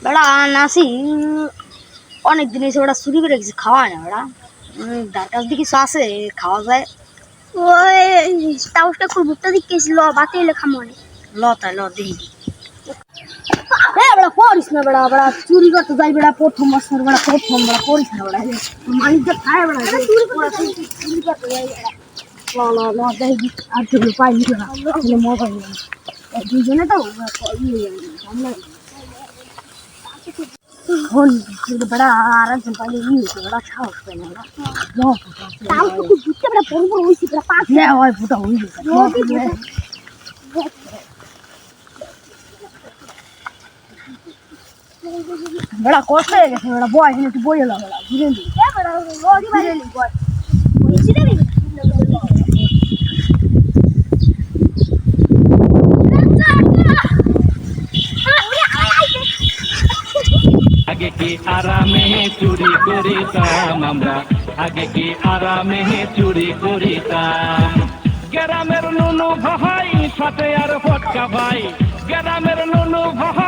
বেড়া নাসি অনেক দিন এসে ওটা চুরি করে কিছু খাওয়া না বেড়া তার কাছ দিয়ে কিছু আছে খাওয়া যায়। ওই তাউসটা খুব ভুট্টা দিকেছি ল বাতে এলে খামনে ল তাই ল দেখি বেড়া পড়িস না বেড়া বেড়া চুরি করতে যাই বেড়া প্রথম বছর বেড়া প্রথম বেড়া পড়িস না বেড়া মানুষদের খায় বেড়া চুরি করতে যাই বেড়া ল ল ল দেখি আর চুরি পাইনি বেড়া মজা নেই দুজনে তো বেড়া আর একজন পাইলে বেড়া সাহস পাই না তাও তো খুব বুঝতে বেড়া বড় বড় হয়েছি বেড়া পাঁচ হয় ফুটা হয়ে গেছে বেড়া কষ্ট হয়ে গেছে বেড়া বয় এখানে একটু বই এলো বেড়া ঘুরে নি আগে কি আরামে চুরি করিতাম আমরা, আগে কি আরামে চুরি করিতাম। গ্রামের নুনু ভাই সাথে আর ফটকা ভাই, গ্রামের নুনু ভাই